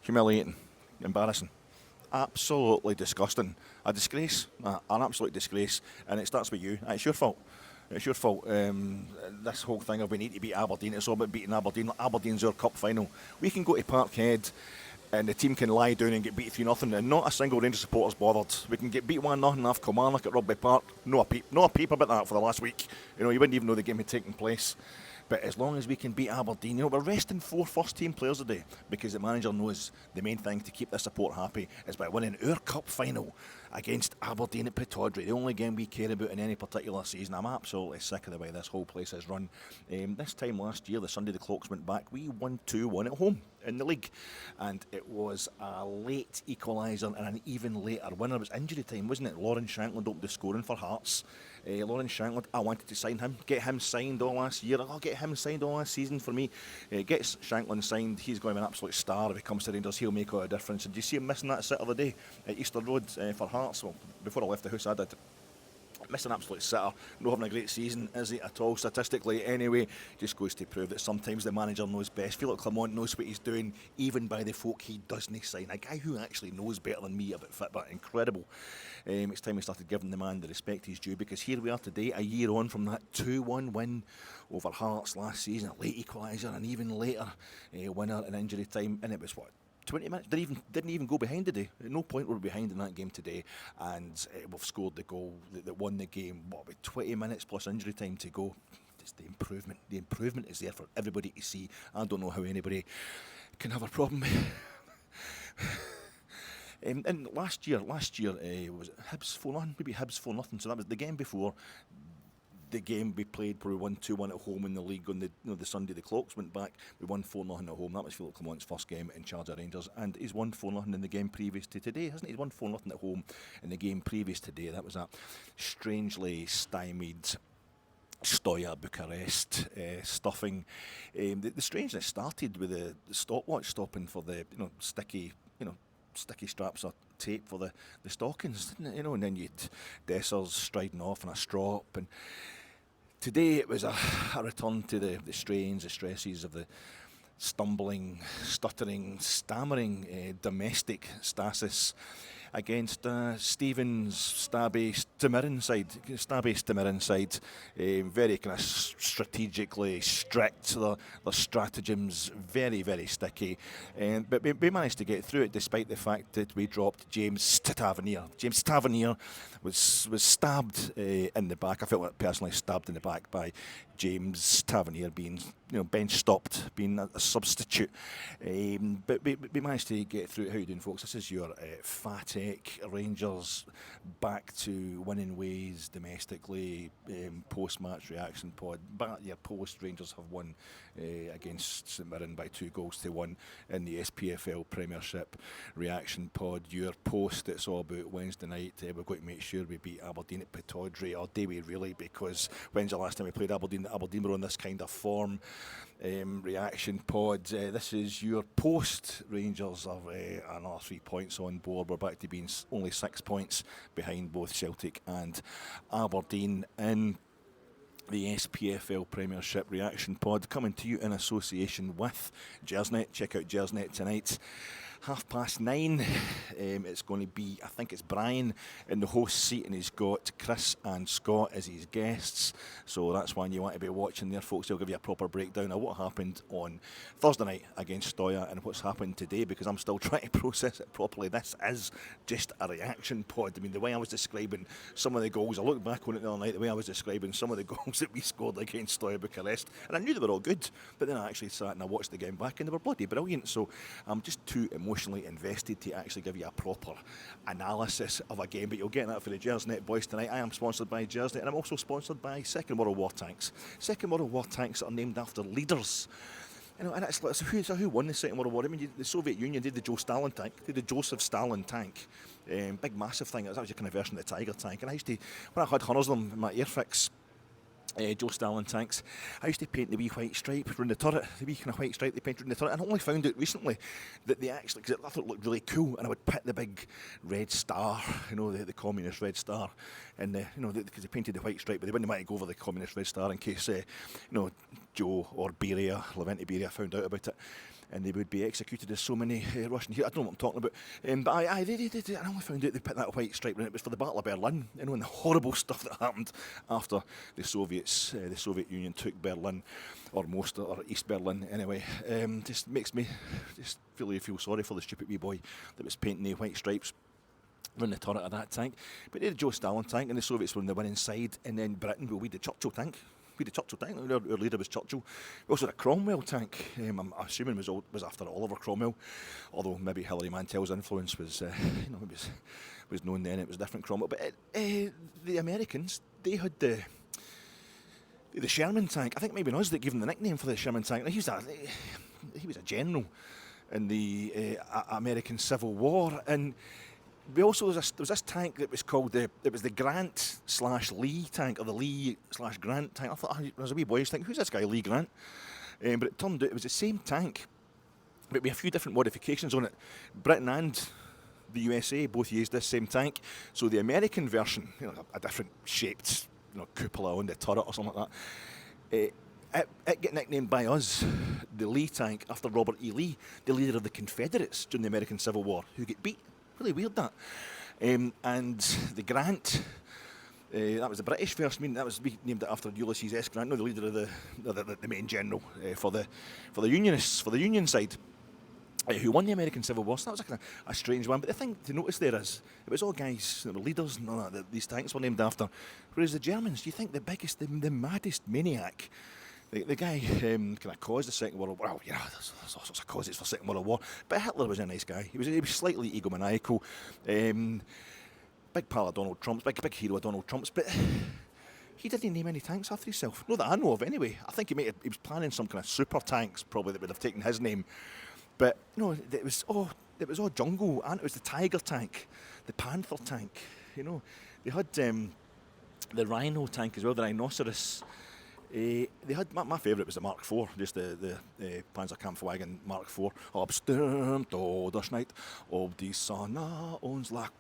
humiliating, embarrassing, absolutely disgusting, a disgrace, an absolute disgrace, and it starts with you. It's your fault. It's your fault. This whole thing of we need to beat Aberdeen, it's all about beating Aberdeen. Aberdeen's our cup final. We can go to Parkhead and the team can lie down and get beat 3-0 and not a single Rangers supporter's bothered. We can get beat 1-0 off Kilmarnock at Rugby Park. No a peep about that for the last week. You wouldn't even know the game had taken place. But as long as we can beat Aberdeen, we're resting 4 first-team players today because the manager knows the main thing to keep the support happy is by winning our cup final against Aberdeen at Pittodrie, the only game we care about in any particular season. I'm absolutely sick of the way this whole place is run. This time last year, the Sunday the clocks went back, we won 2-1 at home in the league, and it was a late equaliser and an even later winner. It was injury time, wasn't it? Lauren Shankland opened the scoring for Hearts. Lauren Shankland, I wanted to sign him, get him signed all last year. I'll get him signed all last season for me. Gets Shankland signed, he's going to be an absolute star if he comes to Rangers. He'll make all the difference. And do you see him missing that sit of the day at Easter Road for Hearts? Well, before I left the house I did. Missing an absolute sitter, not having a great season, is he at all statistically anyway? Just goes to prove that sometimes the manager knows best. Felix Clermont knows what he's doing, even by the folk he doesn't sign. A guy who actually knows better than me about football. Incredible. It's time we started giving the man the respect he's due, because here we are today, a year on from that 2-1 win over Hearts last season, a late equaliser, and even later winner in injury time, and it was what? 20 minutes, didn't even go behind today. At no point were we behind in that game today, and we've scored the goal that won the game, with 20 minutes plus injury time to go. It's the improvement is there for everybody to see. I don't know how anybody can have a problem. And last year was it Hibs 4-0, maybe Hibs 4-0, so that was the game before the game we played where we won 2-1 at home in the league on the Sunday the clocks went back. We won 4-0 at home. That was Felix Clermont's first game in charge of Rangers, and he's won 4-0 in the game previous to today, hasn't he? He's won 4-0 at home in the game previous today. That was a strangely stymied Stoya Bucharest stuffing. The strangeness started with the stopwatch stopping for the sticky straps of tape for the stockings, didn't it? And then you'd Dessers striding off in a strop, and today it was a return to the strains, the stresses of the stumbling, stuttering, stammering domestic stasis against Stevens, Stabby, St Mirren side. Very kind of strategically strict. Their stratagems very, very sticky. But we managed to get through it despite the fact that we dropped James Tavernier. James Tavernier was stabbed in the back. I felt like personally stabbed in the back by James Tavernier being bench stopped, being a substitute. But we managed to get through it. How you doing, folks? This is your Fatek Rangers back to winning ways domestically, post-match reaction pod. Back your post, Rangers have won against St Mirren by 2-1 in the SPFL Premiership reaction pod. Your post, it's all about Wednesday night. We've got to make sure we beat Aberdeen at Pittodrie, or do we really? Because when's the last time we played Aberdeen? Aberdeen were on this kind of form. Reaction pod. This is your post. Rangers have another 3 points on board. We're back to being only 6 points behind both Celtic and Aberdeen in the SPFL Premiership Reaction Pod, coming to you in association with Gersnet. Check out Gersnet tonight. 9:30. It's going to be, I think it's Brian in the host seat, and he's got Chris and Scott as his guests. So that's one you want to be watching there, folks. They'll give you a proper breakdown of what happened on Thursday night against Stoya and what's happened today, because I'm still trying to process it properly. This is just a reaction pod. I mean, the way I was describing some of the goals, I looked back on it the other night, the way I was describing some of the goals that we scored against Stoya Bucharest, and I knew they were all good, but then I actually sat and I watched the game back and they were bloody brilliant. So I'm just too emotionally invested to actually give you a proper analysis of a game, but you'll get that for the Gersnet boys tonight. I am sponsored by Gersnet, and I'm also sponsored by Second World War tanks. Second World War tanks are named after leaders. And it's like, so who won the Second World War? I mean, the Soviet Union did the Joe Stalin tank, did the Joseph Stalin tank, big massive thing. It was actually a kind of version of the Tiger tank. And I used to, when I had hundreds of them in my Airfix Joe Stalin tanks, I used to paint the wee white stripe around the turret, the wee kind of white stripe they painted around the turret, and I only found out recently that they actually, because I thought it looked really cool, and I would put the big red star, the communist red star, and because they painted the white stripe, but they wouldn't want to go over the communist red star in case Joe or Beria, Leventi Beria, found out about it. and they would be executed as so many Russian heroes. I don't know what I'm talking about. But they I only found out they put that white stripe, and it was for the Battle of Berlin, and the horrible stuff that happened after the Soviet Union took Berlin, or most, or East Berlin anyway. Just makes me just really feel sorry for the stupid wee boy that was painting the white stripes around the turret of that tank. But they had the Joe Stalin tank, and the Soviets were on the winning side, and then Britain, well, we had the Churchill tank. Our leader was Churchill. We also had a Cromwell tank. I'm assuming was after Oliver Cromwell, although maybe Hilary Mantel's influence was, was known then. It was a different Cromwell. But the Americans, they had the Sherman tank. I think maybe it was that gave him the nickname for the Sherman tank. He was a general in the American Civil War, and we also there was this tank that was called the Grant/Lee tank, or the Lee/Grant tank. I thought, I was a wee boy, I was thinking, who's this guy, Lee Grant? But it turned out it was the same tank, but we had a few different modifications on it. Britain and the USA both used this same tank, so the American version, a different shaped, cupola on the turret or something like that. It got nicknamed by us the Lee tank after Robert E. Lee, the leader of the Confederates during the American Civil War, who get beat. Really weird that. And the Grant, that was the British version. That was named after Ulysses S. Grant, the leader of the main general for the Unionists, for the Union side, who won the American Civil War. So that was kind of a strange one. But the thing to notice there is, it was all guys that were leaders and all that these tanks were named after. Whereas the Germans, do you think the biggest, the maddest maniac, the guy kind of caused the Second World War. Well, there's all sorts of causes for the Second World War. But Hitler was a nice guy. He was slightly egomaniacal. Big pal of Donald Trump's, big hero of Donald Trump's. But he didn't name any tanks after himself. Not that I know of, anyway. I think he was planning some kind of super tanks, probably, that would have taken his name. But it was all jungle, and it was the Tiger tank, the Panther tank. They had the Rhino tank as well, the Rhinoceros. They had my favourite was the Mark IV, just the Panzerkampfwagen Mark IV. Abstimmt oder schneit, ob die Sonne uns lag,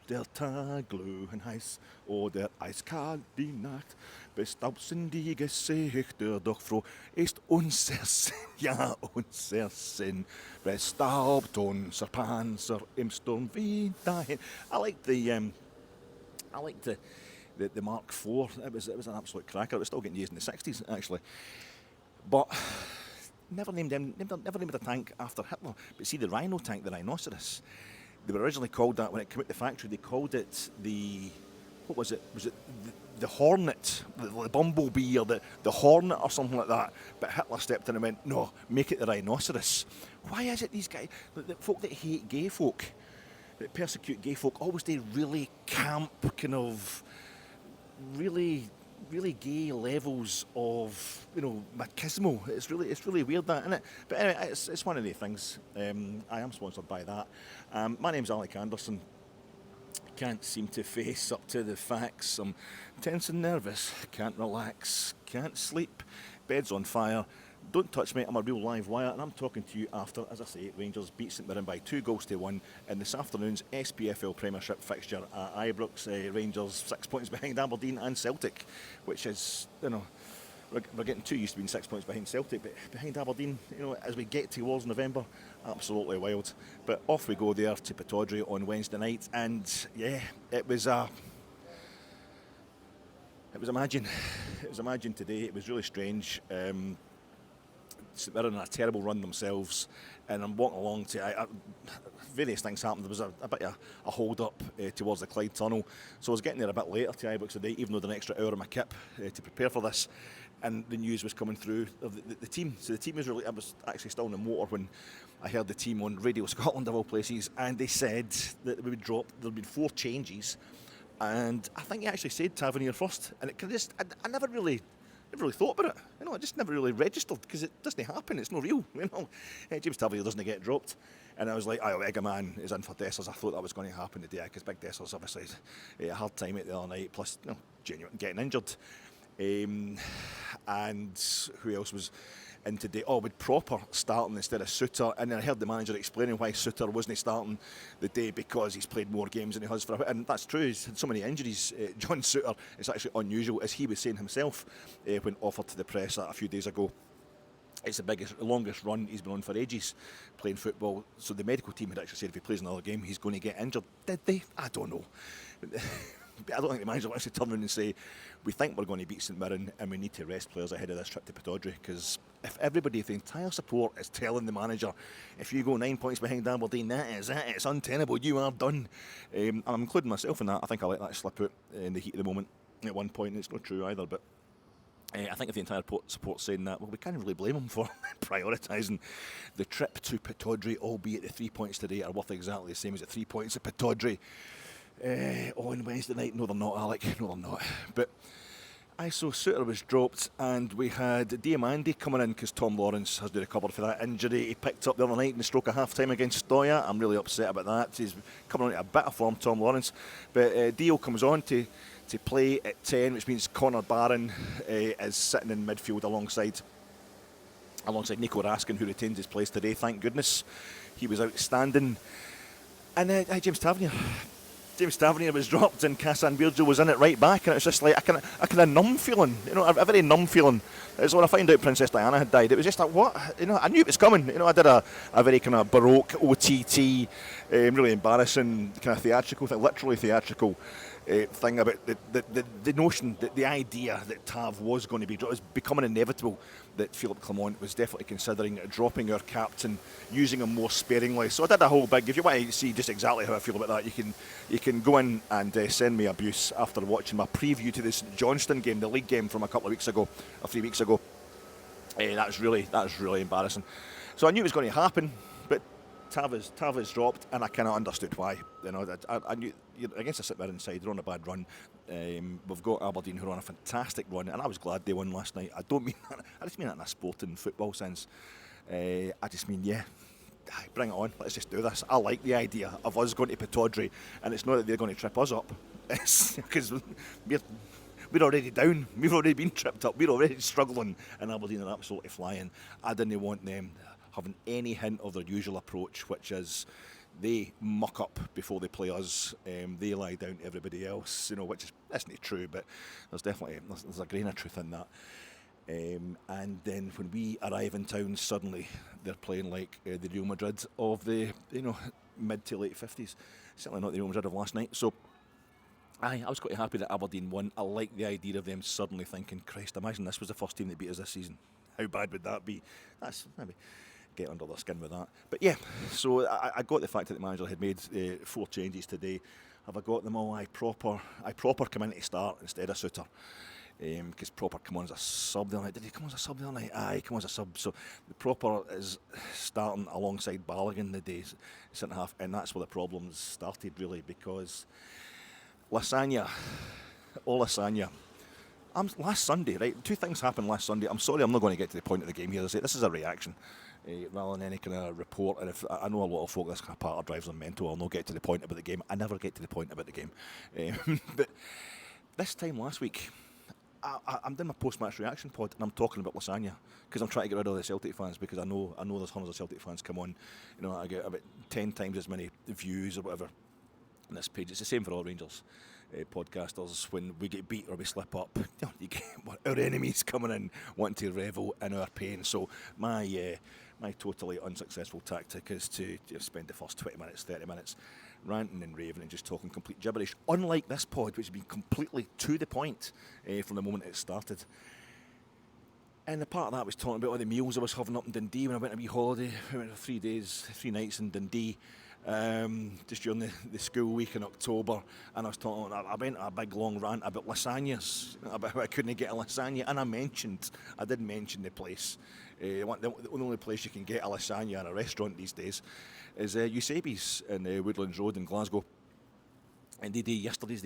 der Tag glühen heiß, oder eiskalt die Nacht, bestaubt die Gesichter, doch froh ist unser Sinn, ja unser Sinn, bestaubt unser Panzer im Sturm wie dahin. I liked the Mark IV. It was an absolute cracker. It was still getting used in the 60s, actually. But never named a tank after Hitler. But see, the Rhino tank, the Rhinoceros, they were originally called that when it came out the factory. They called it what was it? Was it the Hornet, the Bumblebee, or the Hornet, or something like that? But Hitler stepped in and went, no, make it the Rhinoceros. Why is it these guys, the folk that hate gay folk, that persecute gay folk, always do really camp kind of, really gay levels of machismo. It's really weird, that, isn't it? But anyway, it's one of the things. I am sponsored by that. My name's Alec Anderson. Can't seem to face up to the facts. I'm tense and nervous. Can't relax. Can't sleep. Bed's on fire. Don't touch me, I'm a real live wire, and I'm talking to you after, as I say, Rangers beat St Mirren by 2-1 in this afternoon's SPFL Premiership fixture at Ibrox. Rangers 6 points behind Aberdeen and Celtic, which is, we're getting too used to being 6 points behind Celtic, but behind Aberdeen, as we get towards November, absolutely wild. But off we go there to Pittodrie on Wednesday night, and yeah, it was Imagine. It was Imagine today. It was really strange. St Mirren had a terrible run themselves, and I'm walking along to various things happened. There was a bit of a hold up towards the Clyde Tunnel, so I was getting there a bit later to Ibrox today, even though I had an extra hour in my kip to prepare for this, and the news was coming through of the team. So the team was I was actually still in the motor when I heard the team on Radio Scotland of all places, and they said that we would drop. There'd been 4 changes, and I think he actually said Tavernier first, and it could just I never really thought about it. I just never really registered, because it doesn't happen. It's not real. James Tavernier doesn't get dropped, and I was like, Egaman is in for Dessers. I thought that was going to happen today, because Big Dessers obviously had a hard time at the other night. Plus, genuine getting injured. And who else was in today? With Proper starting instead of Suter, and then I heard the manager explaining why Suter wasn't starting the day, because he's played more games than he has and that's true. He's had so many injuries. John Suter, it's actually unusual, as he was saying himself when offered to the press a few days ago. It's the longest run he's been on for ages playing football. So the medical team had actually said if he plays another game, he's going to get injured. Did they? I don't know. I don't think the manager will actually turn around and say, we think we're going to beat St Mirren and we need to rest players ahead of this trip to Pittodrie. Because if everybody, if the entire support is telling the manager, if you go 9 points behind Aberdeen, that is it, it's untenable, you are done. And I'm including myself in that. I think I let that slip out in the heat of the moment at one point, and it's not true either. But I think if the entire support's saying that, well, we can't really blame them for prioritising the trip to Pittodrie, albeit the 3 points today are worth exactly the same as the 3 points at Pittodrie on Wednesday night. No, they're not, Alec. No, they're not. But so Suter was dropped, and we had Diamandi coming in because Tom Lawrence has to recover for that injury he picked up the other night in the stroke of half-time against Stoya. I'm really upset about that. He's coming on to a bit of form, Tom Lawrence. But Dio comes on to play at 10, which means Connor Barron is sitting in midfield alongside Nico Raskin, who retains his place today. Thank goodness. He was outstanding. And James Tavernier was dropped, and Cassan Virgil was in it right back, and it was just like a kind of numb feeling, a very numb feeling. It's when I found out Princess Diana had died, it was just like, what? I knew it was coming. I did a very kind of baroque OTT, really embarrassing, kind of theatrical thing, literally theatrical thing about the notion, that the idea that Tav was going to be dropped, was becoming inevitable, that Philippe Clement was definitely considering dropping our captain, using him more sparingly. So I did a whole big, if you want to see just exactly how I feel about that, you can go in and send me abuse after watching my preview to this Johnston game, the league game from a couple of weeks ago, or 3 weeks ago. That was really embarrassing. So I knew it was going to happen, but Tav is dropped, and I kind of understood why. I knew against a St Mirren side, they're on a bad run. We've got Aberdeen, who are on a fantastic run, and I was glad they won last night. I don't mean that. I just mean that in a sporting football sense. I just mean, yeah, bring it on. Let's just do this. I like the idea of us going to Pittodrie, and it's not that they're going to trip us up. It's because we're already down. We've already been tripped up. We're already struggling, and Aberdeen are absolutely flying. I didn't want them having any hint of their usual approach, which is they muck up before they play us. They lie down to everybody else, which isn't true, but there's a grain of truth in that. And then when we arrive in town, suddenly they're playing like the Real Madrid of the mid to late 50s. Certainly not the Real Madrid of last night. So I was quite happy that Aberdeen won. I like the idea of them suddenly thinking, Christ, imagine this was the first team that beat us this season. How bad would that be? That's maybe get under their skin with that. But yeah, so I got the fact that the manager had made 4 changes today. Have I got them all? I proper come in to start instead of Suter. Because Proper come on as a sub the other night. Did he come on as a sub the other night? Aye, he come on as a sub. So the Proper is starting alongside Balogun the days centre half, and that's where the problems started really, because Lasagna. Last Sunday, right? 2 things happened last Sunday. I'm sorry, I'm not going to get to the point of the game here. This is a reaction rather than any kind of report. And if I know a lot of folk, this kind of part of drives them mental. I'll not get to the point about the game. I never get to the point about the game. But this time last week, I'm doing my post-match reaction pod, and I'm talking about Lasagna because I'm trying to get rid of the Celtic fans, because I know there's hundreds of Celtic fans come on. I get about 10 times as many views or whatever on this page. It's the same for all Rangers podcasters. When we get beat or we slip up, you get our enemies coming in wanting to revel in our pain. So my totally unsuccessful tactic is to spend the first 20 minutes, 30 minutes ranting and raving and just talking complete gibberish, unlike this pod, which has been completely to the point from the moment it started. And the part of that was talking about all the meals I was having up in Dundee when I went on a wee holiday. I went for 3 nights in Dundee, just during the school week in October, and I went on a big long rant about lasagnas, about how I couldn't get a lasagna, and I did mention the place. The only place you can get a lasagna in a restaurant these days is Eusebi's in Woodlands Road in Glasgow. And they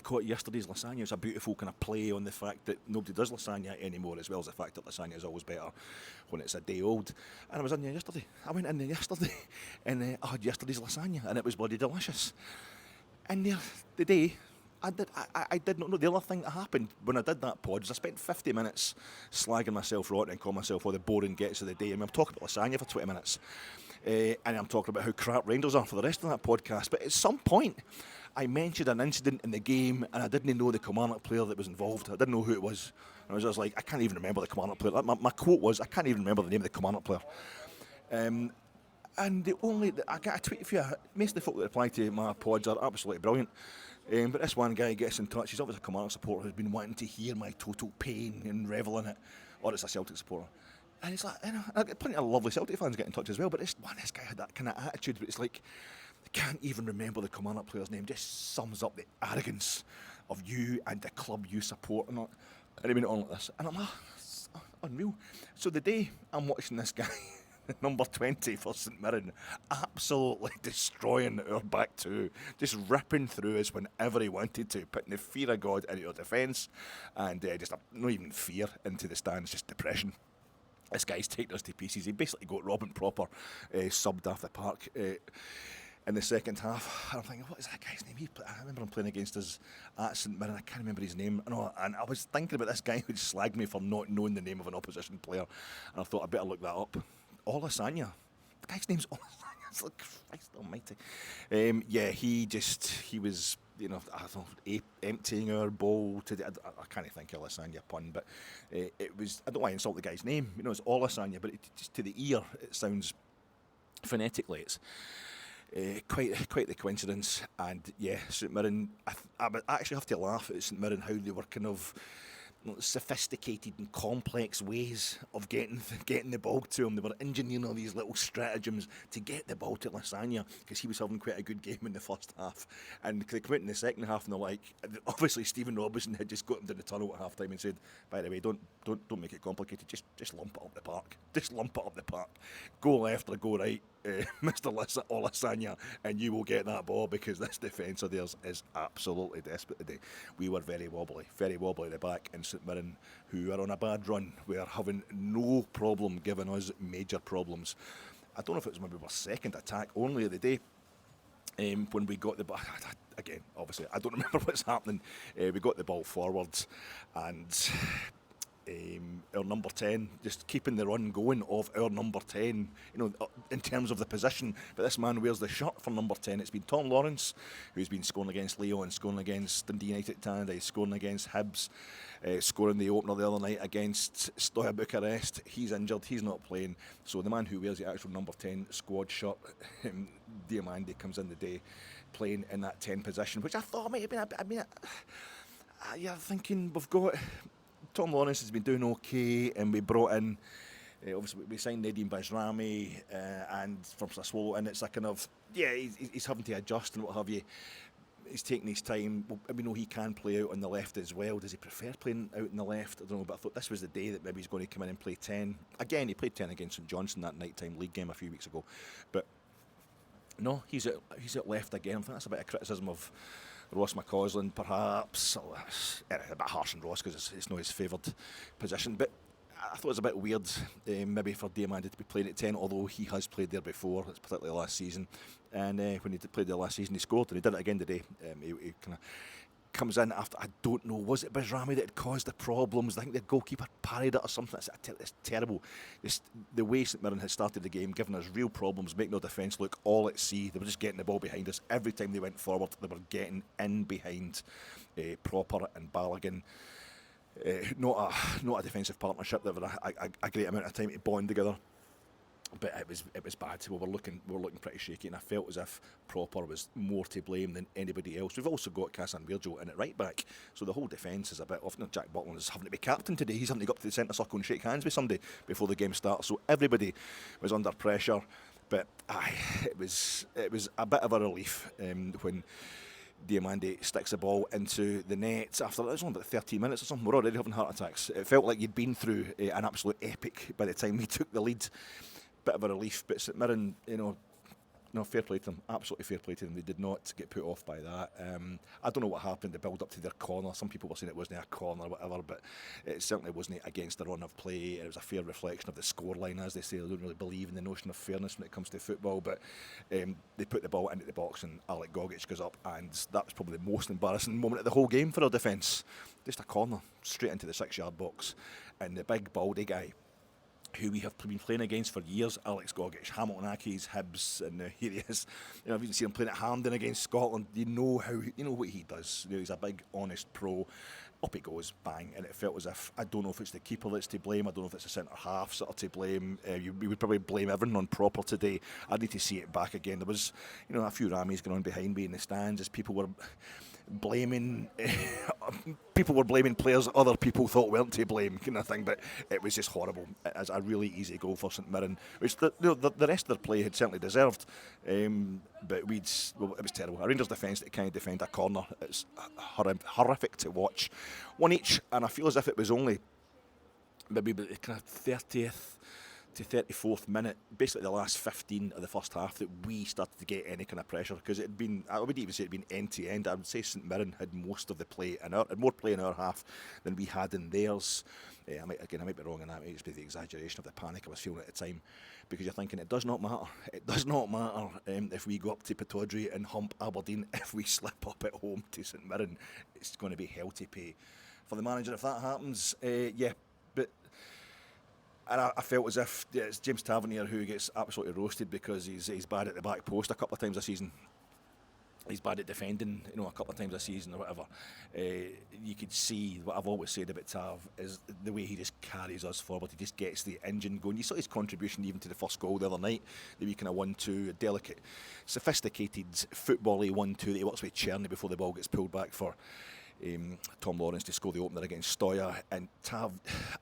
call it yesterday's lasagna. It's a beautiful kind of play on the fact that nobody does lasagna anymore, as well as the fact that lasagna is always better when it's a day old. And I was in there yesterday. I went in there yesterday and I had yesterday's lasagna, and it was bloody delicious. And the day, I did not know. The other thing that happened when I did that pod was I spent 50 minutes slagging myself rotten and calling myself all the boring gets of the day. I mean, I'm talking about lasagna for 20 minutes. And I'm talking about how crap Rangers are for the rest of that podcast. But at some point, I mentioned an incident in the game, and I didn't know the Kilmarnock player that was involved. I didn't know who it was. And I was just like, I can't even remember the Kilmarnock player. My quote was, I can't even remember the name of the Kilmarnock player. And I got a tweet for you. Most of the folk that reply to my pods are absolutely brilliant. But this one guy gets in touch. He's obviously a Kilmarnock supporter who's been wanting to hear my total pain and revel in it. Or it's a Celtic supporter. And he's like, I get plenty of lovely Celtic fans get in touch as well. But this guy had that kind of attitude. But it's like, I can't even remember the Kilmarnock player's name. Just sums up the arrogance of you and the club you support. And he went on like this. And I'm like, it's unreal. So the day I'm watching this guy, number 20 for St Mirren, absolutely destroying our back two, just ripping through us whenever he wanted to, putting the fear of God into our defence, and not even fear into the stands, just depression. This guy's taking us to pieces. He basically got Robin Proper subbed off the park in the second half. And I'm thinking, what is that guy's name? I remember him playing against us at St Mirren. I can't remember his name. And I was thinking about this guy who'd slagged me for not knowing the name of an opposition player, and I thought I better look that up. Olasanya. The guy's name's Olasanya. It's like, Christ almighty. He was, I don't know, emptying our bowl to I can't think of Olasanya pun, but it was, I don't want to insult the guy's name, it's Olasanya, but just to the ear, it sounds phonetically, it's quite the coincidence. And yeah, St Mirren, I actually have to laugh at St Mirren, how they were kind of sophisticated and complex ways of getting the ball to him. They were engineering all these little stratagems to get the ball to Lasagna, because he was having quite a good game in the first half, and they come out in the second half and they're like, obviously Stephen Robinson had just got him to the tunnel at half time and said, by the way, don't make it complicated, just lump it up the park, go left or go right, Mr. Olasanya, and you will get that ball, because this defence of theirs is absolutely desperate today. We were very wobbly at the back, and St Mirren, who are on a bad run, were having no problem giving us major problems. I don't know if it was maybe our second attack only of the day, when we got the ball. Again, obviously, I don't remember what's happening. We got the ball forwards, and our number 10, just keeping the run going of our number 10, in terms of the position. But this man wears the shirt for number 10. It's been Tom Lawrence, who's been scoring against Leo and scoring against Dundee United Canada, scoring against Hibs, scoring the opener the other night against Steaua Bucharest. He's injured, he's not playing. So the man who wears the actual number 10 squad shirt, Diamande, comes in the day playing in that 10 position, which I thought might have been you're thinking, we've got Tom Lawrence has been doing okay, and we brought in, obviously we signed Nadeem Bajrami and from Sassuolo, and it's a kind of, he's having to adjust and what have you. He's taking his time. We know he can play out on the left as well. Does he prefer playing out on the left? I don't know, but I thought this was the day that maybe he's going to come in and play 10. Again, he played 10 against St Johnstone that nighttime league game a few weeks ago. But no, he's at left again. I think that's a bit of criticism of Ross McCausland, perhaps. A bit harsh on Ross, because it's not his favoured position. But I thought it was a bit weird, maybe for Diamande to be playing at 10, although he has played there before, particularly last season. And when he played there last season, he scored, and he did it again today. He kind of comes in after, I don't know, was it Bajrami that had caused the problems? I think the goalkeeper parried it or something. It's terrible. The way St Mirren had started the game, giving us real problems, making our defence look all at sea. They were just getting the ball behind us. Every time they went forward, they were getting in behind Proper and Balogun. Not a defensive partnership. They were a great amount of time to bond together. But it was bad. We were looking pretty shaky, and I felt as if Proper was more to blame than anybody else. We've also got Casan Virgil in at right back, so the whole defence is a bit off. Jack Butland is having to be captain today. He's having to go up to the centre circle and shake hands with somebody before the game starts. So everybody was under pressure. But it was a bit of a relief when Diamande sticks the ball into the net after it was only about 13 minutes or something. We're already having heart attacks. It felt like you'd been through an absolute epic by the time we took the lead. Bit of a relief, but St Mirren, fair play to them, absolutely fair play to them. They did not get put off by that. I don't know what happened to build up to their corner. Some people were saying it wasn't a corner or whatever, but it certainly wasn't against the run of play. It was a fair reflection of the scoreline, as they say. They don't really believe in the notion of fairness when it comes to football, but they put the ball into the box and Alec Gogic goes up, and that was probably the most embarrassing moment of the whole game for our defence. Just a corner straight into the 6-yard box, and the big baldy guy who we have been playing against for years, Alex Gogic, Hamilton Accies, Hibs, and here he is. I've even seen him playing at Hampden against Scotland. You know what he does. He's a big, honest pro. Up he goes, bang, and it felt as if, I don't know if it's the keeper that's to blame, I don't know if it's the centre half that are to blame. We would probably blame everything on Proper today. I need to see it back again. There was, a few rammies going on behind me in the stands as people were blaming players other people thought weren't to blame, kind of thing, but it was just horrible. It was a really easy goal for St Mirren, which the rest of their play had certainly deserved, but it was terrible. A Rangers defence that can't defend a corner, it's horrific to watch. One each, and I feel as if it was only maybe the kind of 30th to 34th minute, basically the last 15 of the first half, that we started to get any kind of pressure, because it had been, I would even say it had been end to end. I would say St Mirren had most of the play had more play in our half than we had in theirs. I might be wrong in that. It might just be the exaggeration of the panic I was feeling at the time, because you're thinking it does not matter. It does not matter if we go up to Pittodrie and hump Aberdeen. If we slip up at home to St Mirren, it's going to be hell to pay for the manager if that happens. And I felt as if it's James Tavernier who gets absolutely roasted because he's bad at the back post a couple of times a season. He's bad at defending, a couple of times a season or whatever. You could see what I've always said about Tav is the way he just carries us forward. He just gets the engine going. You saw his contribution even to the first goal the other night, the wee kind of 1-2, delicate, sophisticated, football-y 1-2 that he works with Cerny before the ball gets pulled back for Tom Lawrence to score the opener against Stoya. And Tav,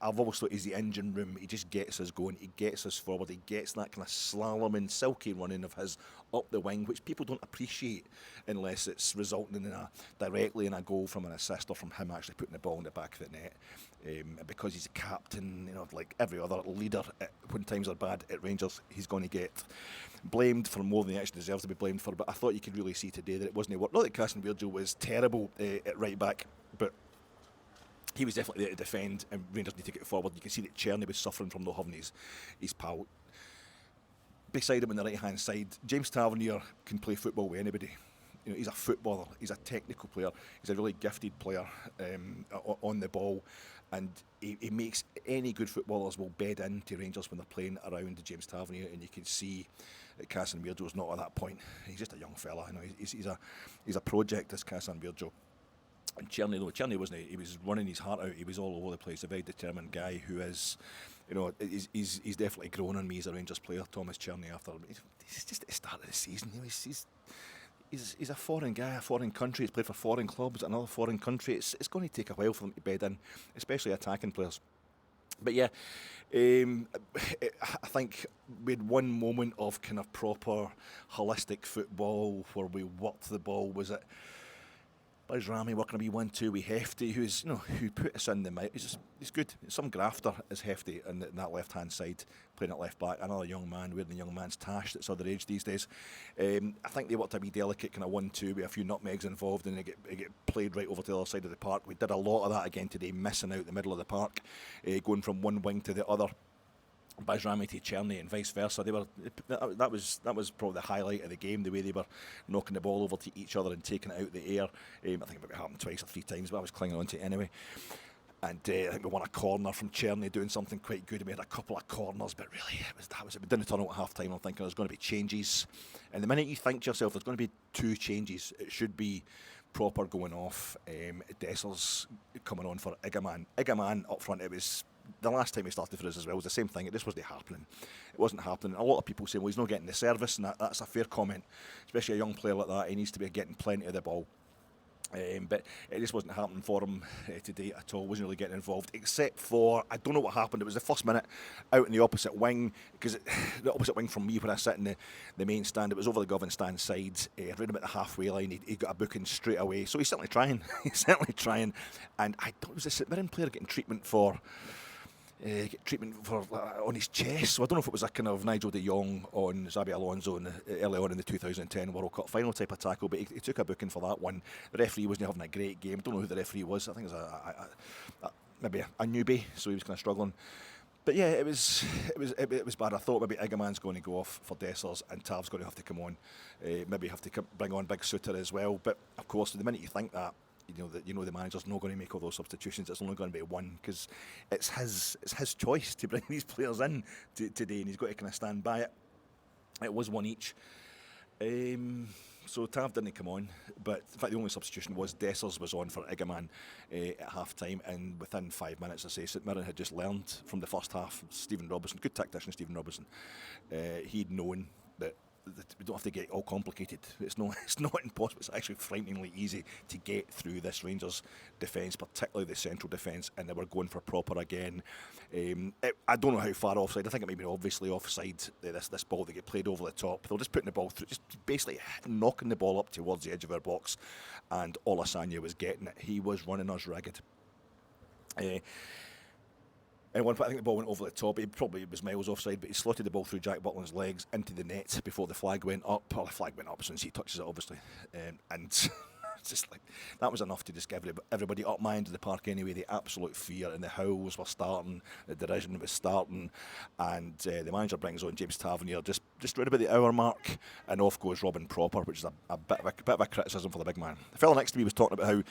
I've always thought he's the engine room. He just gets us going, he gets us forward, he gets that kind of slaloming, silky running of his up the wing, which people don't appreciate unless it's resulting directly in a goal from an assist or from him actually putting the ball in the back of the net. Because he's a captain, like every other leader, when times are bad at Rangers, he's going to get blamed for more than he actually deserves to be blamed for. But I thought you could really see today that it wasn't work. Not that Cassian Virgil was terrible at right back, but he was definitely there to defend, and Rangers need to get forward. You can see that Cerny was suffering from not having his pal beside him on the right hand side. James Tavernier can play football with anybody. He's a footballer, he's a technical player, he's a really gifted player on the ball, and he makes any good footballers will bed into Rangers when they're playing around James Tavernier, and you can see that Cassian Virgil's not at that point. He's just a young fella. He's a project, this Cassian Virgil. And Cerny wasn't. He was running his heart out. He was all over the place. A very determined guy who is, he's definitely grown on me as a Rangers player. Thomas Cerny, after he's just at the start of the season. He's a foreign guy, a foreign country. He's played for foreign clubs, another foreign country. It's going to take a while for them to bed in, especially attacking players. But yeah, I think we had one moment of kind of proper holistic football where we worked the ball. Was it Buzz Ramy working a wee 1-2 with Hefty, who put us in the middle? He's good. Some grafter is Hefty in that left hand side, playing at left back. Another young man wearing the young man's tash that's underage these days. I think they worked a wee delicate kind of 1-2 with a few nutmegs involved, and it get played right over to the other side of the park. We did a lot of that again today, missing out the middle of the park, going from one wing to the other. Bajrami to Cerny and vice versa. That was probably the highlight of the game, the way they were knocking the ball over to each other and taking it out the air. I think it maybe happened twice or three times, but I was clinging on to it anyway. And I think we won a corner from Cerny doing something quite good. We had a couple of corners, but really it didn't turn out at half time. I'm thinking there's going to be changes, and the minute you think to yourself there's going to be two changes, it should be Proper going off, Dessers coming on for Igaman up front. It was the last time he started for us as well. It was the same thing. It just wasn't happening. It wasn't happening. A lot of people saying, well, he's not getting the service, and that's a fair comment, especially a young player like that. He needs to be getting plenty of the ball. But it just wasn't happening for him today at all. Wasn't really getting involved, except for, I don't know what happened. It was the first minute out in the opposite wing, because the opposite wing from me when I sit in the main stand, it was over the Govan stand side, right about the halfway line. He got a booking straight away, so he's certainly trying. And I thought it was a St Mirren player getting treatment for on his chest. So I don't know if it was a kind of Nigel de Jong on Xabi Alonso early on in the 2010 World Cup final type of tackle, but he took a booking for that one. The referee wasn't having a great game. Don't know who the referee was. I think it was maybe a newbie, so he was kind of struggling. But yeah, it was bad. I thought maybe Igaman's going to go off for Dessers and Tav's going to have to come on. Maybe have to bring on Big Suter as well. But of course, the minute you think that, the manager's not going to make all those substitutions. It's only going to be one because it's his choice to bring these players in today, and he's got to kind of stand by it. It was one each. So Tav didn't come on, but in fact the only substitution was Dessers was on for Igaman at half time, and within 5 minutes, I say, St Mirren had just learned from the first half. Stephen Robinson, good tactician Stephen Robinson, he'd known that we don't have to get all complicated. It's not impossible. It's actually frighteningly easy to get through this Rangers defence, particularly the central defence, and they were going for proper again. I don't know how far offside. I think it may be obviously offside. This ball that get played over the top. They're just putting the ball through, just basically knocking the ball up towards the edge of our box, and Olasanya was getting it. He was running us ragged. And one point, I think the ball went over the top. It was miles offside, but he slotted the ball through Jack Butland's legs into the net before the flag went up. Well, the flag went up since he touches it, obviously. And it's just like, that was enough to just give everybody up my end of the park anyway. The absolute fear, and the howls were starting, the derision was starting, and the manager brings on James Tavernier just right about the hour mark, and off goes Robin Proper, which is a bit of a criticism for the big man. The fellow next to me was talking about how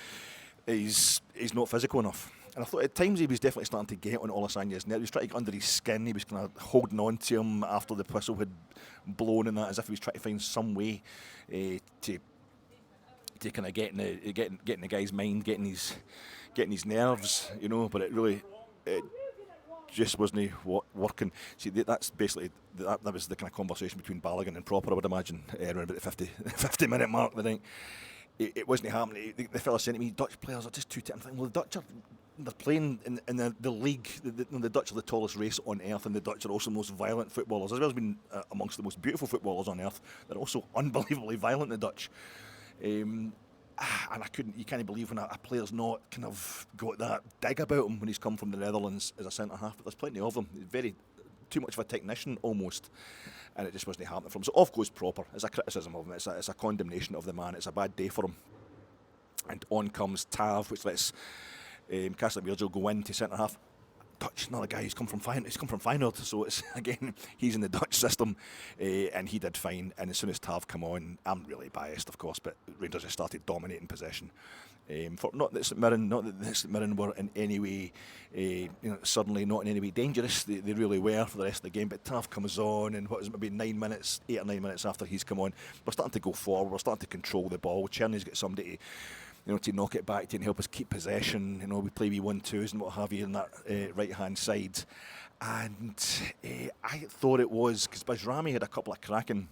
he's not physical enough. And I thought at times he was definitely starting to get on Olasanya's nerves. He was trying to get under his skin. He was kind of holding on to him after the whistle had blown and that, as if he was trying to find some way to kind of get in the guy's mind, getting his nerves, But it just wasn't working. See, that's basically that was the kind of conversation between Balogun and Proper, I would imagine, around about the 50-minute mark. I think it wasn't happening. The fella saying to me, Dutch players are just too tough. I'm thinking, well, the Dutch they're playing in the league. The Dutch are the tallest race on earth, and the Dutch are also the most violent footballers, as well as being amongst the most beautiful footballers on earth. They're also unbelievably violent, the Dutch. And you can't believe when a player's not kind of got that dig about him when he's come from the Netherlands as a centre half. But there's plenty of them. Too much of a technician almost, and it just wasn't happening for him. So off goes Proper. It's a criticism of him. It's a condemnation of the man. It's a bad day for him. And on comes Tav, which lets Castellamierzo go in to centre half. Dutch, another guy who's come from Feyenoord, so it's again he's in the Dutch system, and he did fine. And as soon as Tav come on, I'm really biased, of course, but Rangers just started dominating possession. Not that St Mirren were in any way, suddenly not in any way dangerous. They really were for the rest of the game. But Tav comes on, and maybe 8 or 9 minutes after he's come on, we're starting to go forward. We're starting to control the ball. Cerny's got somebody to knock it back to and help us keep possession. We play wee 1-2s and what have you on that right-hand side. And I thought it was, because Bajrami had a couple of cracking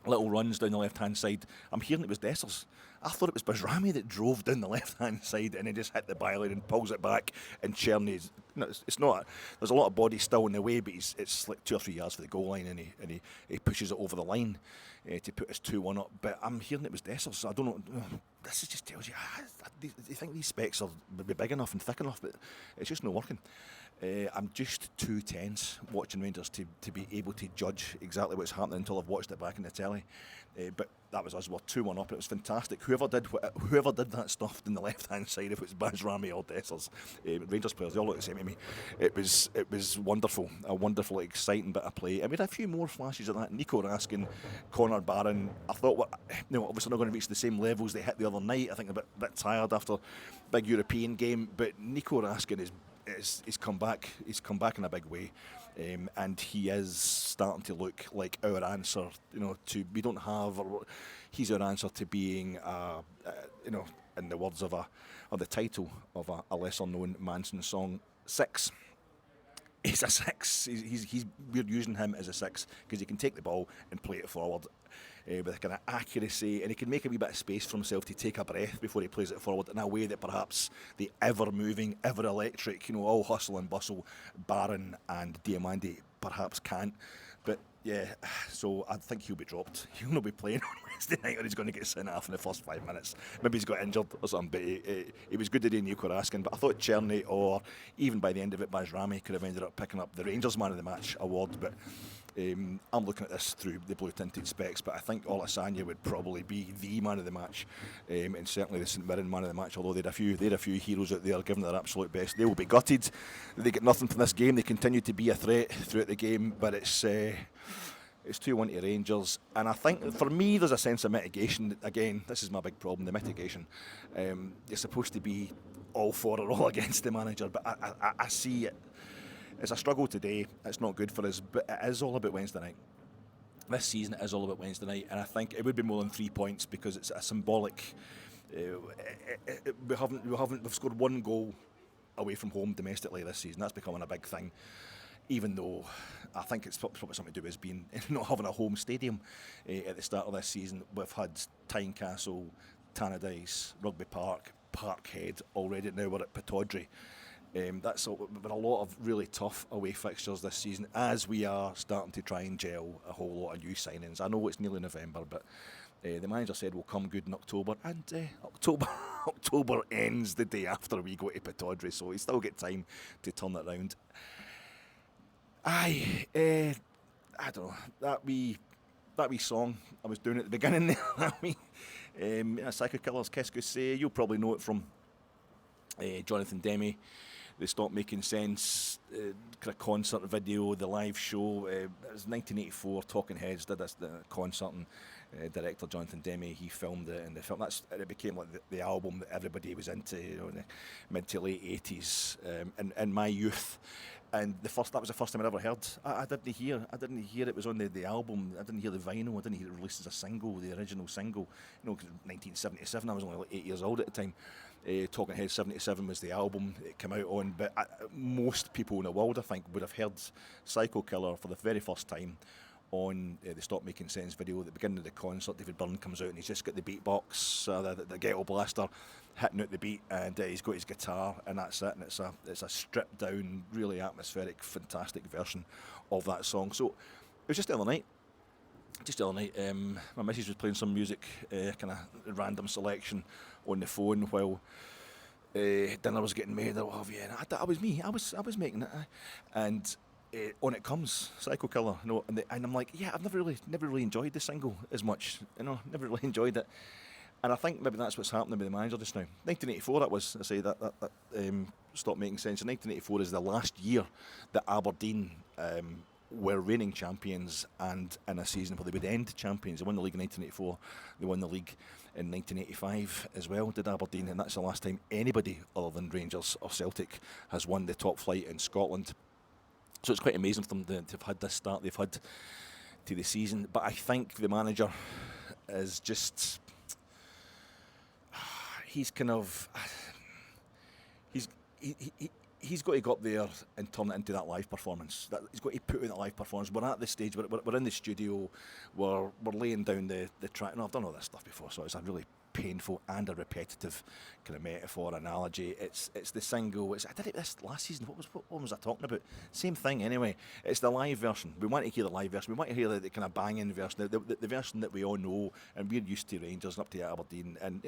little runs down the left-hand side. I'm hearing it was Dessers. I thought it was Bajrami that drove down the left-hand side and he just hit the byline and pulls it back. And Cerny's, it's not. There's a lot of body still in the way, but it's like 2 or 3 yards for the goal line, and he pushes it over the line to put us 2-1 up. But I'm hearing it was Dessers. So I don't know. This just tells you. You think these specs will be big enough and thick enough, but it's just not working. I'm just too tense watching Rangers to be able to judge exactly what's happening until I've watched it back in the telly. But that was us. We're 2-1 up. It was fantastic. Whoever did that stuff in the left-hand side, if it was Bajrami or Dessers, Rangers players, they all look the same to me. It was wonderful, a wonderful, exciting bit of play. And we had a few more flashes of that. Nico Raskin, Connor Barron. I thought, obviously not going to reach the same levels they hit the other night. I think a bit tired after big European game. But Nico Raskin he's come back. He's come back in a big way, and he is starting to look like our answer. We don't have. He's our answer to being, in the words of the title of a lesser-known Manson song, 6. He's a 6. We're using him as a 6 because he can take the ball and play it forward with a kind of accuracy, and he can make a wee bit of space for himself to take a breath before he plays it forward in a way that perhaps the ever-moving, ever-electric, all hustle and bustle Barron and Diamandi perhaps can't. But yeah, so I think he'll be dropped. He'll not be playing on Wednesday night, or he's going to get sent off in the first 5 minutes. Maybe he's got injured or something, but he was good today, Nico Raskin. But I thought Cerny, or even by the end of it, Bajrami could have ended up picking up the Rangers Man of the Match award. But I'm looking at this through the blue-tinted specs, but I think Olasanya would probably be the man of the match, and certainly the St Mirren man of the match, although they had a few heroes out there giving their absolute best. They will be gutted. They get nothing from this game. They continue to be a threat throughout the game, but it's It's 2-1 to Rangers, and I think for me there's a sense of mitigation. Again, this is my big problem, the mitigation. You're supposed to be all for or all against the manager, but I see it. It's a struggle today. It's not good for us, but it is all about Wednesday night. This season is all about Wednesday night, and I think it would be more than 3 points because it's a symbolic. We've scored 1 goal away from home domestically this season. That's becoming a big thing. Even though I think it's probably something to do with being not having a home stadium at the start of this season. We've had Tynecastle, Tannadice, Rugby Park, Parkhead already. Now we're at Pittodrie. That's been a lot of really tough away fixtures this season as we are starting to try and gel a whole lot of new signings. I know it's nearly November, but the manager said we'll come good in October, and October ends the day after we go to Pittodrie, so we still get time to turn it round. I don't know, that wee song I was doing at the beginning there, that wee Psycho Killers, Qu'est-ce que c'est? You'll probably know it from Jonathan Demme, the Stop Making Sense kind of concert video, the live show. It was 1984, Talking Heads did this concert, and director Jonathan Demme, he filmed it, and the film it became like the album that everybody was into, in the mid to late 80s, in my youth. And that was the first time I'd ever heard. I didn't hear it was on the album. I didn't hear the vinyl. I didn't hear it released as a single, the original single. 1977. I was only like 8 years old at the time. Talking Heads 77 was the album it came out on. But most people in the world, I think, would have heard Psycho Killer for the very first time on the Stop Making Sense video. At the beginning of the concert, David Byrne comes out and he's just got the beatbox, the ghetto blaster, hitting out the beat, and he's got his guitar, and that's it. And it's a stripped down, really atmospheric, fantastic version of that song. So it was just the other night. My missus was playing some music, kind of random selection on the phone while dinner was getting made or what have you. And that was me. I was making it, and on it comes Psycho Killer. And I'm like, yeah, I've never really enjoyed the single as much. Never really enjoyed it. And I think maybe that's what's happening with the manager just now. 1984, that was, I say, that Stop Making Sense. And 1984 is the last year that Aberdeen were reigning champions, and in a season where they would end champions. They won the league in 1984. They won the league in 1985 as well, did Aberdeen. And that's the last time anybody other than Rangers or Celtic has won the top flight in Scotland. So it's quite amazing for them to have had this start they've had to the season. But I think the manager is just... He's kind of... He's got to go up there and turn it into that live performance. He's got to put in that live performance. We're at this stage, we're in the studio, we're laying down the track. I've done all this stuff before, so it's a really painful and a repetitive kind of metaphor, analogy. It's the single. I did it this last season. What was I talking about? Same thing anyway. It's the live version. We want to hear the live version. We want to hear the kind of banging version, the version that we all know, and we're used to Rangers and up to Aberdeen, and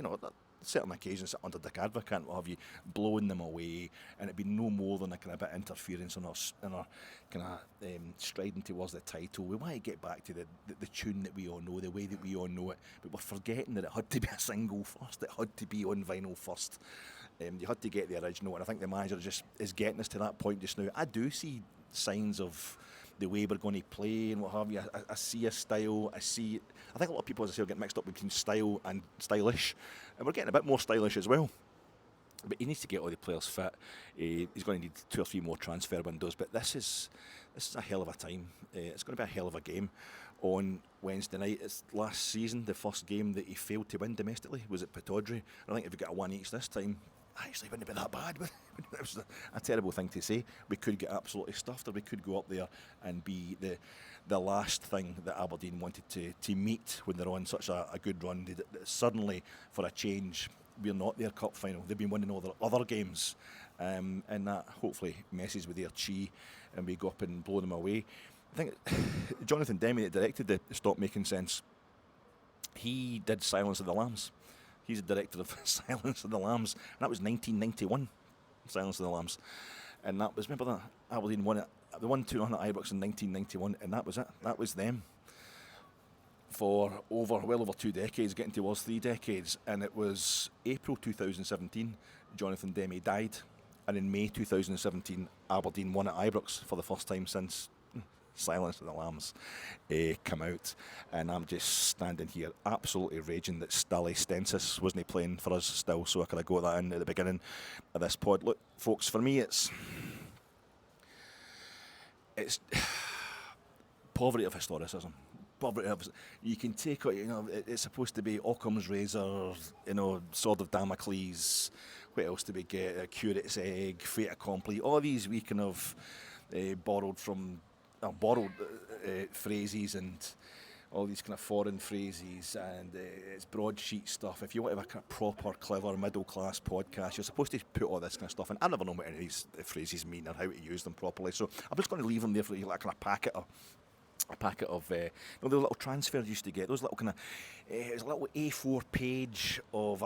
certain occasions under Dick Advocate will have you blowing them away, and it'd be no more than a kind of bit of interference in our kind of striding towards the title. We want to get back to the tune that we all know, the way that we all know it, but we're forgetting that it had to be a single first. It had to be on vinyl first. You had to get the original, and I think the manager just is getting us to that point just now. I do see signs of the way we're going to play and what have you. I see a style. I think a lot of people, as I say, are getting mixed up between style and stylish, and we're getting a bit more stylish as well. But he needs to get all the players fit. He's going to need 2 or 3 more transfer windows. But this is a hell of a time. It's going to be a hell of a game on Wednesday night. It's last season, the first game that he failed to win domestically was at Pittodrie. I think if we get a 1 each this time, actually wouldn't have been that bad. It was a terrible thing to say. We could get absolutely stuffed, or we could go up there and be the last thing that Aberdeen wanted to meet when they're on such a good run. Suddenly, for a change, we're not their cup final. They've been winning all their other games, and that hopefully messes with their chi, and we go up and blow them away. I think Jonathan Demme, that directed the Stop Making Sense, he did Silence of the Lambs. He's the director of Silence of the Lambs, and that was 1991, Silence of the Lambs. And that was, remember that? Aberdeen won it. They won 2-0 at Ibrox in 1991, and that was it. That was them for well over 2 decades, getting towards 3 decades. And it was April 2017, Jonathan Demme died. And in May 2017, Aberdeen won at Ibrox for the first time since Silence of the Lambs come out, and I'm just standing here absolutely raging that Stally Stensis wasn't playing for us still, so I could have got that in at the beginning of this pod. Look, folks, for me it's poverty of historicism. Poverty of, you can take it, it's supposed to be Occam's razor, sword of Damocles, what else do we get, curate's egg, fait accompli, all these we kind of borrowed phrases and all these kind of foreign phrases, and it's broadsheet stuff. If you want to have a kind of proper, clever, middle-class podcast, you're supposed to put all this kind of stuff in. I never know what any of these phrases mean or how to use them properly, so I'm just going to leave them there for like a kind of packet of the little transfers you used to get. Those little kind of, it was a little A4 page of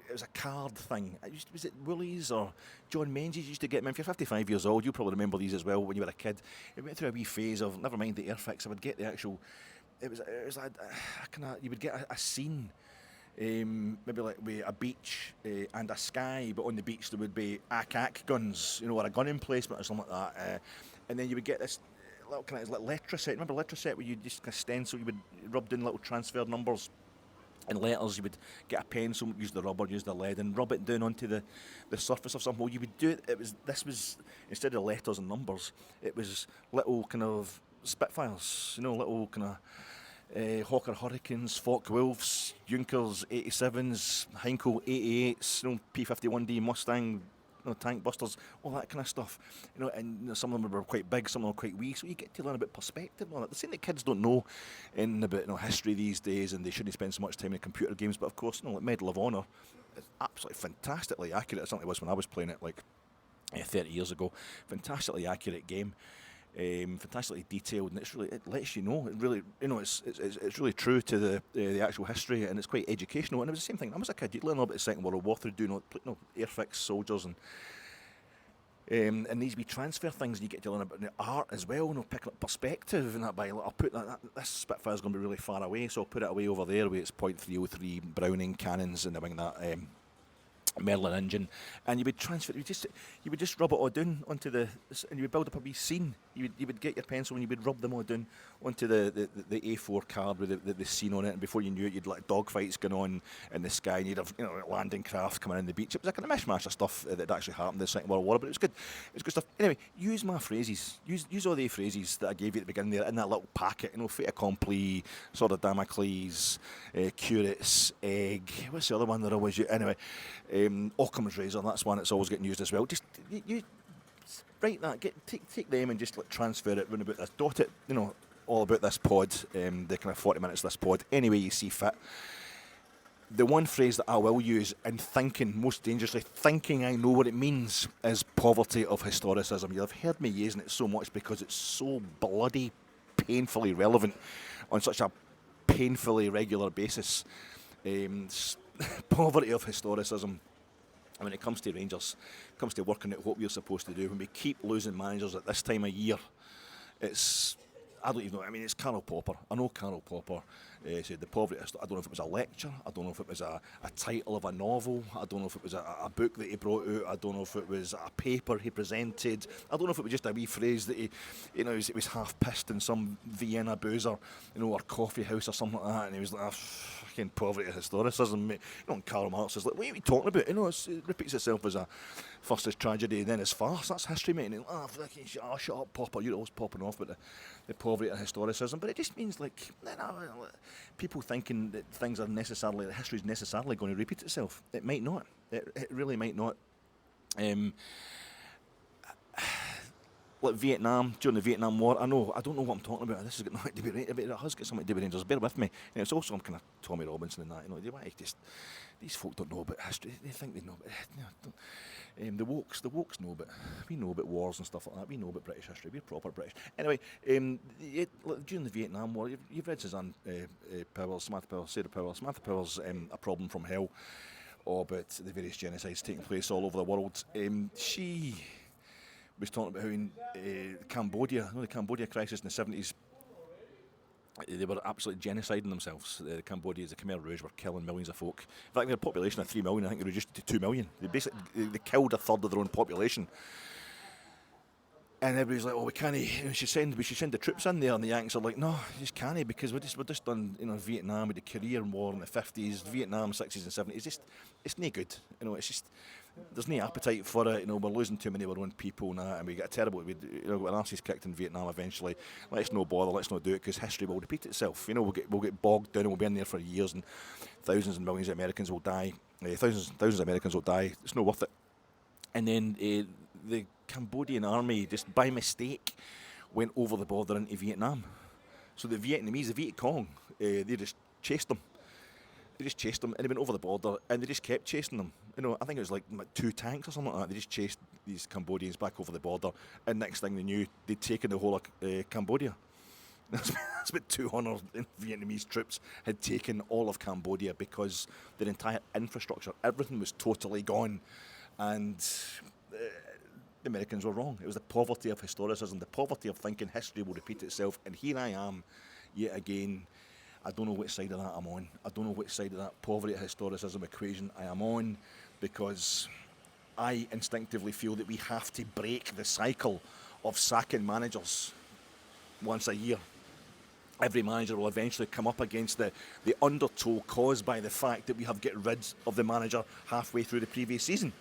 it was a card thing. Was it Woolies or John Menzies used to get them? If you're 55 years old, you probably remember these as well when you were a kid. It went through a wee phase of, never mind the Airfix, I would get the actual, it was a kind of, you would get a scene, maybe like with a beach and a sky, but on the beach there would be AK guns, or a gun emplacement or something like that. And then you would get this little kind of like letter set. Remember letter set where you just kind of stencil, you would rub in little transfer numbers and letters. You would get a pencil, use the rubber, use the lead, and rub it down onto the surface of something. Well, you would do it. This was instead of letters and numbers, it was little kind of Spitfires. Little kind of Hawker Hurricanes, Focke Wolves, Junkers 87s, Heinkel 88s, P51D Mustang. Tank busters, all that kind of stuff. And some of them were quite big, some of them were quite wee. So you get to learn a bit of perspective on it. The thing that kids don't know about history these days, and they shouldn't spend so much time in computer games. But of course, like Medal of Honor, it's absolutely fantastically accurate. It certainly was when I was playing it 30 years ago. Fantastically accurate game. Fantastically detailed, and it lets you know. It really, it's really true to the actual history, and it's quite educational. And it was the same thing. I was a kid. You'd learn a little bit of Second World War through doing airfix soldiers and these wee transfer things. And you get to learn about the art as well. Picking up perspective and that. I'll put that. This Spitfire's going to be really far away, so I'll put it away over there with its .303 Browning cannons and the wing that. Merlin engine, and you would transfer. You would just rub it all down onto and you would build up a wee scene. You would get your pencil and you would rub them all down onto the A4 card with the scene on it. And before you knew it, you'd like dogfights going on in the sky, and you'd have landing craft coming in the beach. It was a kind of mishmash of stuff that actually happened in the Second World War, but it was good. It was good stuff. Anyway, use my phrases. Use all the phrases that I gave you at the beginning there in that little packet. Fait accompli, sword of Damocles, curate's egg. What's the other one that I always use? Anyway. Occam's razor, that's one that's always getting used as well. Just you write that, take them and just transfer it, run about this, dot it, all about this pod, the kind of 40 minutes of this pod, any way you see fit. The one phrase that I will use in thinking, most dangerously, thinking I know what it means, is poverty of historicism. You'll have heard me using it so much because it's so bloody painfully relevant on such a painfully regular basis. Poverty of historicism. When it comes to Rangers, it comes to working out what we're supposed to do, when we keep losing managers at this time of year, I don't even know. I mean, it's Karl Popper. I know Karl Popper said the poverty. I don't know if it was a lecture. I don't know if it was a title of a novel. I don't know if it was a book that he brought out. I don't know if it was a paper he presented. I don't know if it was just a wee phrase that it was half pissed in some Vienna boozer, or coffee house or something like that, and he was like, fucking poverty of historicism, mate. And Karl Marx is like, what are you talking about? It repeats itself as first as tragedy, then as farce. That's history, mate. And shut up, Popper. You're always popping off about the poverty of historicism. But it just means people thinking that history is necessarily going to repeat itself. It might not. It really might not. Like Vietnam, during the Vietnam War, I don't know what I'm talking about. This has got nothing to do with it, but it has got something to do with Rangers. Bear with me. And it's also some kind of Tommy Robinson and that. These folk don't know about history. They think they know, but the wokes know, but we know about wars and stuff like that. We know about British history. We're proper British. Anyway, during the Vietnam War, you've read Suzanne Powell, Samantha Powell, Sarah Powell. Samantha Powell's A Problem from Hell, about the various genocides taking place all over the world. She was talking about how in Cambodia, the Cambodia crisis in the 70s, they were absolutely genociding themselves. Cambodia, the Khmer Rouge, were killing millions of folk. In fact, their population of 3 million, I think they reduced it to 2 million. They killed a third of their own population. And everybody's like, "Oh, we can't. We should send the troops in there." And the Yanks are like, "No, you just can't because we're just done. Vietnam with the Korean War in the 50s, Vietnam 60s and 70s. It's no good. It's just there's no appetite for it. We're losing too many of our own people now, and we get a terrible. We got our asses kicked in Vietnam eventually. Let's no bother. Let's not do it because history will repeat itself. We'll get bogged down and we'll be in there for years, and thousands and millions of Americans will die. Thousands of Americans will die. It's not worth it." And then the Cambodian army, just by mistake, went over the border into Vietnam. So the Vietnamese, the Viet Cong, they just chased them. And they went over the border, and they just kept chasing them. I think it was like 2 tanks or something like that. They just chased these Cambodians back over the border, and next thing they knew, they'd taken the whole of Cambodia. That's about 200 Vietnamese troops had taken all of Cambodia because their entire infrastructure, everything was totally gone. And the Americans were wrong. It was the poverty of historicism, the poverty of thinking history will repeat itself. And here I am, yet again. I don't know which side of that I'm on. I don't know which side of that poverty of historicism equation I am on, because I instinctively feel that we have to break the cycle of sacking managers once a year. Every manager will eventually come up against the undertow caused by the fact that we have get rid of the manager halfway through the previous season.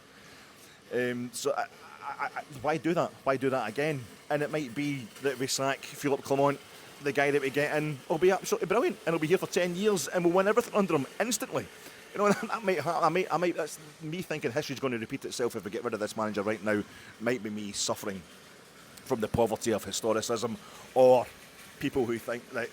So why do that? Why do that again? And it might be that we sack Philippe Clement, the guy that we get in, will be absolutely brilliant, and he'll be here for 10 years, and we'll win everything under him instantly. That might. That's me thinking history's going to repeat itself if we get rid of this manager right now. Might be me suffering from the poverty of historicism, or people who think that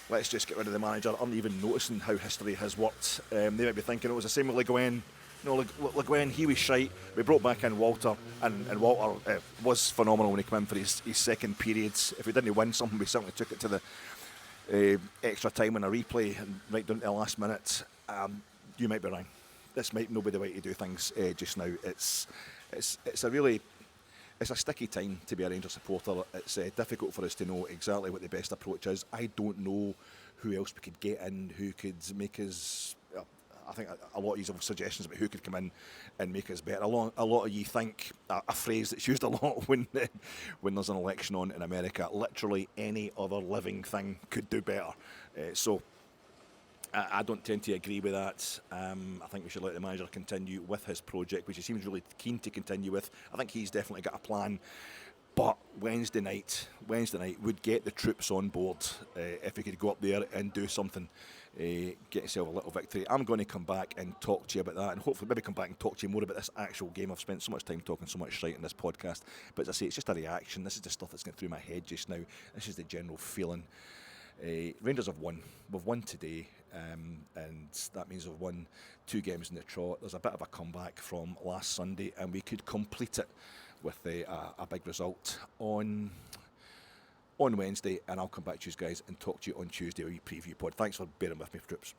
let's just get rid of the manager, aren't even noticing how history has worked. They might be thinking it was the same with Le Guin. Le Guin, he was shite. We brought back in Walter, and Walter was phenomenal when he came in for his second periods. If we didn't win something, we certainly took it to the extra time in a replay and right down to the last minute. You might be right. This might not be the way to do things just now. It's a sticky time to be a Rangers supporter. It's difficult for us to know exactly what the best approach is. I don't know who else we could get in, who could make us. I think a lot of you have suggestions about who could come in and make us better. A lot of you think a phrase that's used a lot when there's an election on in America. Literally any other living thing could do better. So I don't tend to agree with that. I think we should let the manager continue with his project, which he seems really keen to continue with. I think he's definitely got a plan. But Wednesday night would get the troops on board if he could go up there and do something, get himself a little victory. I'm going to come back and talk to you about that, and hopefully maybe come back and talk to you more about this actual game. I've spent so much time talking so much shite in this podcast, but as I say, it's just a reaction. This is the stuff that's going through my head just now. This is the general feeling. Rangers have won. We've won today, and that means we've won 2 games in the trot. There's a bit of a comeback from last Sunday, and we could complete it with a big result on Wednesday, and I'll come back to you guys and talk to you on Tuesday, a wee preview pod. Thanks for bearing with me, troops.